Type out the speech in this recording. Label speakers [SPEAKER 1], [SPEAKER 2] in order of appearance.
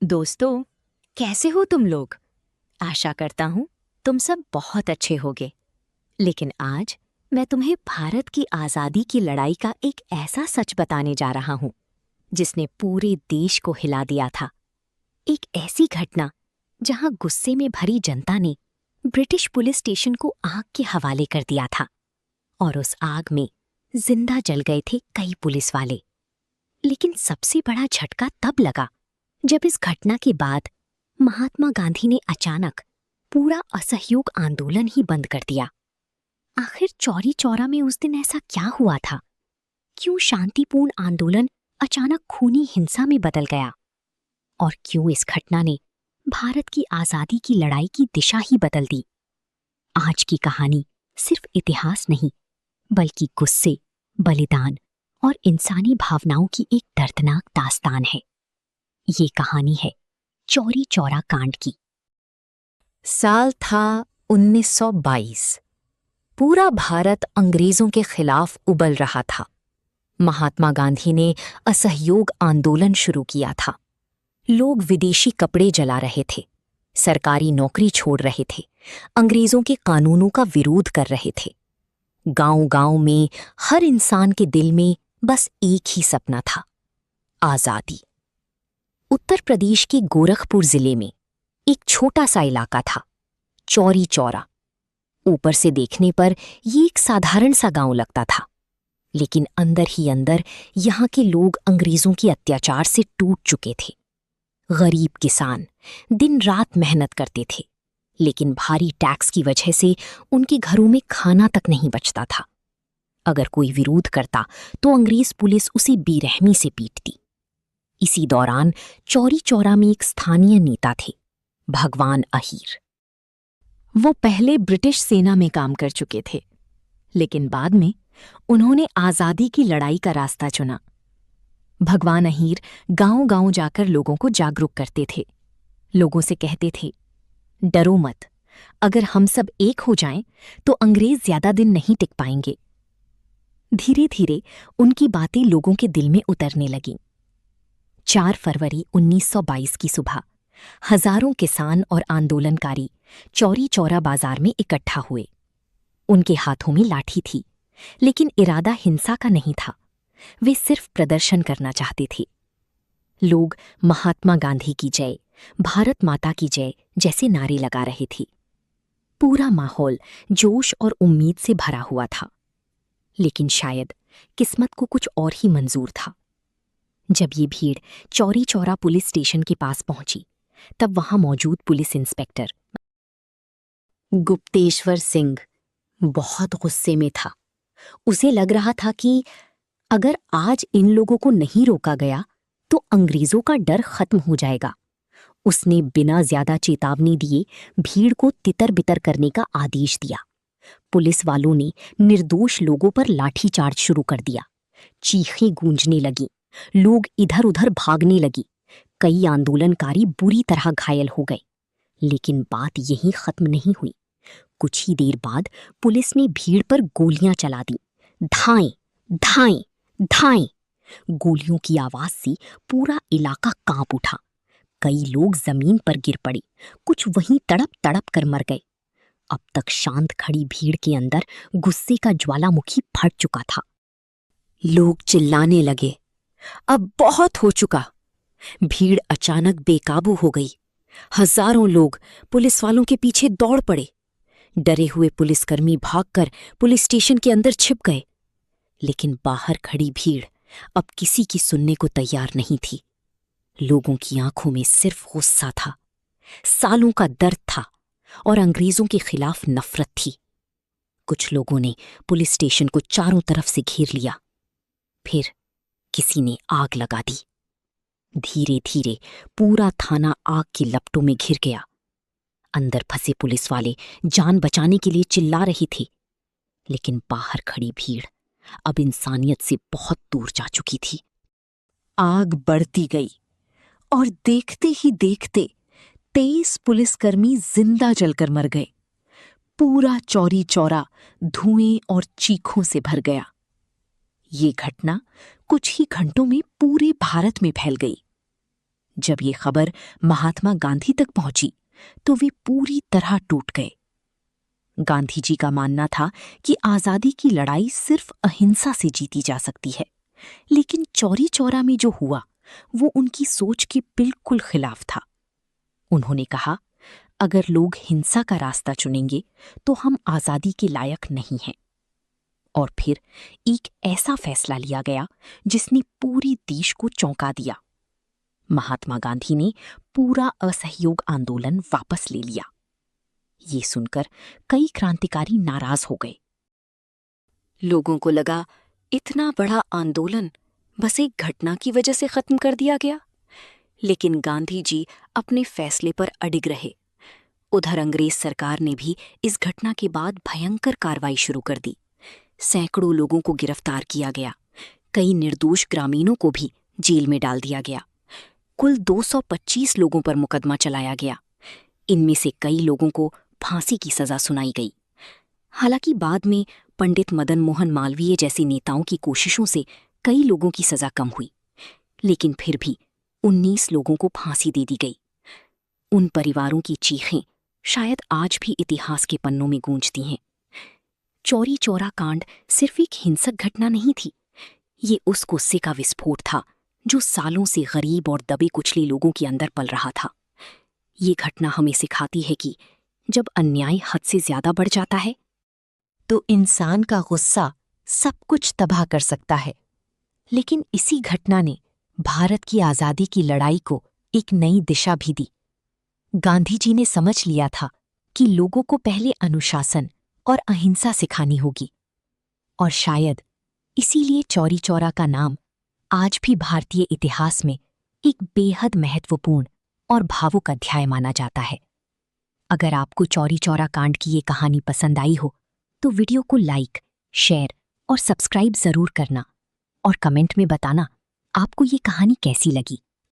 [SPEAKER 1] दोस्तों, कैसे हो तुम लोग? आशा करता हूँ तुम सब बहुत अच्छे होगे। लेकिन आज मैं तुम्हें भारत की आज़ादी की लड़ाई का एक ऐसा सच बताने जा रहा हूँ जिसने पूरे देश को हिला दिया था। एक ऐसी घटना जहाँ गुस्से में भरी जनता ने ब्रिटिश पुलिस स्टेशन को आग के हवाले कर दिया था और उस आग में जिंदा जल गए थे कई पुलिस वाले। लेकिन सबसे बड़ा झटका तब लगा जब इस घटना के बाद महात्मा गांधी ने अचानक पूरा असहयोग आंदोलन ही बंद कर दिया। आखिर चौरी चौरा में उस दिन ऐसा क्या हुआ था? क्यों शांतिपूर्ण आंदोलन अचानक खूनी हिंसा में बदल गया? और क्यों इस घटना ने भारत की आजादी की लड़ाई की दिशा ही बदल दी? आज की कहानी सिर्फ इतिहास नहीं, बल्कि गुस्से, बलिदान और इंसानी भावनाओं की एक दर्दनाक दास्तान है। ये कहानी है चौरी चौरा कांड की। साल था 1922। पूरा भारत अंग्रेजों के खिलाफ उबल रहा था। महात्मा गांधी ने असहयोग आंदोलन शुरू किया था। लोग विदेशी कपड़े जला रहे थे, सरकारी नौकरी छोड़ रहे थे, अंग्रेजों के कानूनों का विरोध कर रहे थे। गांव-गांव में हर इंसान के दिल में बस एक ही सपना था, आजादी। उत्तर प्रदेश के गोरखपुर जिले में एक छोटा सा इलाका था, चौरी चौरा। ऊपर से देखने पर ये एक साधारण सा गांव लगता था, लेकिन अंदर ही अंदर यहाँ के लोग अंग्रेजों के अत्याचार से टूट चुके थे। गरीब किसान दिन रात मेहनत करते थे, लेकिन भारी टैक्स की वजह से उनके घरों में खाना तक नहीं बचता था। अगर कोई विरोध करता तो अंग्रेज पुलिस उसे बेरहमी से पीटती। इसी दौरान चौरी चौरा में एक स्थानीय नेता थे, भगवान अहीर। वो पहले ब्रिटिश सेना में काम कर चुके थे, लेकिन बाद में उन्होंने आजादी की लड़ाई का रास्ता चुना। भगवान अहीर गांव-गांव जाकर लोगों को जागरूक करते थे। लोगों से कहते थे, डरो मत, अगर हम सब एक हो जाएं तो अंग्रेज ज्यादा दिन नहीं टिक पाएंगे। धीरे धीरे उनकी बातें लोगों के दिल में उतरने लगीं। 4 फरवरी 1922 की सुबह हजारों किसान और आंदोलनकारी चौरी चौरा बाजार में इकट्ठा हुए। उनके हाथों में लाठी थी, लेकिन इरादा हिंसा का नहीं था। वे सिर्फ प्रदर्शन करना चाहते थे। लोग महात्मा गांधी की जय, भारत माता की जय जैसे नारे लगा रहे थे। पूरा माहौल जोश और उम्मीद से भरा हुआ था। लेकिन शायद किस्मत को कुछ और ही मंजूर था। जब ये भीड़ चौरी चौरा पुलिस स्टेशन के पास पहुंची, तब वहां मौजूद पुलिस इंस्पेक्टर गुप्तेश्वर सिंह बहुत गुस्से में था। उसे लग रहा था कि अगर आज इन लोगों को नहीं रोका गया तो अंग्रेजों का डर खत्म हो जाएगा। उसने बिना ज्यादा चेतावनी दिए भीड़ को तितर-बितर करने का आदेश दिया। पुलिस वालों ने निर्दोष लोगों पर लाठीचार्ज शुरू कर दिया। चीखें गूंजने लगीं, लोग इधर-उधर भागने लगी। कई आंदोलनकारी बुरी तरह घायल हो गए। लेकिन बात यहीं खत्म नहीं हुई। कुछ ही देर बाद पुलिस ने भीड़ पर गोलियां चला दी। धाएं, धाएं, धाएं। गोलियों की आवाज से पूरा इलाका कांप उठा। कई लोग जमीन पर गिर पड़े, कुछ वहीं तड़प तड़प कर मर गए। अब तक शांत खड़ी भीड़ के अंदर गुस्से का ज्वालामुखी फट चुका था। लोग चिल्लाने लगे, अब बहुत हो चुका। भीड़ अचानक बेकाबू हो गई। हजारों लोग पुलिस वालों के पीछे दौड़ पड़े। डरे हुए पुलिसकर्मी भागकर पुलिस स्टेशन के अंदर छिप गए। लेकिन बाहर खड़ी भीड़ अब किसी की सुनने को तैयार नहीं थी। लोगों की आंखों में सिर्फ गुस्सा था, सालों का दर्द था और अंग्रेजों के खिलाफ नफरत थी। कुछ लोगों ने पुलिस स्टेशन को चारों तरफ से घेर लिया। फिर किसी ने आग लगा दी। धीरे धीरे पूरा थाना आग की लपटों में घिर गया। अंदर फंसे पुलिस वाले जान बचाने के लिए चिल्ला रही थी, लेकिन बाहर खड़ी भीड़ अब इंसानियत से बहुत दूर जा चुकी थी। आग बढ़ती गई और देखते ही देखते 23 पुलिसकर्मी जिंदा जलकर मर गए। पूरा चौरी चौरा धुएं और चीखों से भर गया। ये घटना कुछ ही घंटों में पूरे भारत में फैल गई। जब ये खबर महात्मा गांधी तक पहुंची तो वे पूरी तरह टूट गए। गांधी जी का मानना था कि आजादी की लड़ाई सिर्फ अहिंसा से जीती जा सकती है, लेकिन चौरी चौरा में जो हुआ वो उनकी सोच के बिल्कुल खिलाफ था। उन्होंने कहा, अगर लोग हिंसा का रास्ता चुनेंगे तो हम आजादी के लायक नहीं हैं। और फिर एक ऐसा फैसला लिया गया जिसने पूरे देश को चौंका दिया। महात्मा गांधी ने पूरा असहयोग आंदोलन वापस ले लिया। ये सुनकर कई क्रांतिकारी नाराज हो गए। लोगों को लगा इतना बड़ा आंदोलन बस एक घटना की वजह से खत्म कर दिया गया, लेकिन गांधी जी अपने फैसले पर अडिग रहे। उधर अंग्रेज सरकार ने भी इस घटना के बाद भयंकर कार्रवाई शुरू कर दी। सैकड़ों लोगों को गिरफ्तार किया गया, कई निर्दोष ग्रामीणों को भी जेल में डाल दिया गया। कुल 225 लोगों पर मुकदमा चलाया गया। इनमें से कई लोगों को फांसी की सजा सुनाई गई। हालांकि बाद में पंडित मदन मोहन मालवीय जैसे नेताओं की कोशिशों से कई लोगों की सजा कम हुई, लेकिन फिर भी 19 लोगों को फांसी दे दी गई। उन परिवारों की चीखें शायद आज भी इतिहास के पन्नों में गूंजती हैं। चौरी चौरा कांड सिर्फ एक हिंसक घटना नहीं थी, ये उस गुस्से का विस्फोट था जो सालों से गरीब और दबे कुचले लोगों के अंदर पल रहा था। ये घटना हमें सिखाती है कि जब अन्याय हद से ज्यादा बढ़ जाता है तो इंसान का गुस्सा सब कुछ तबाह कर सकता है। लेकिन इसी घटना ने भारत की आजादी की लड़ाई को एक नई दिशा भी दी। गांधी जी ने समझ लिया था कि लोगों को पहले अनुशासन और अहिंसा सिखानी होगी, और शायद इसीलिए चौरी चौरा का नाम आज भी भारतीय इतिहास में एक बेहद महत्वपूर्ण और भावुक अध्याय माना जाता है। अगर आपको चौरी चौरा कांड की ये कहानी पसंद आई हो तो वीडियो को लाइक, शेयर और सब्सक्राइब जरूर करना, और कमेंट में बताना आपको ये कहानी कैसी लगी।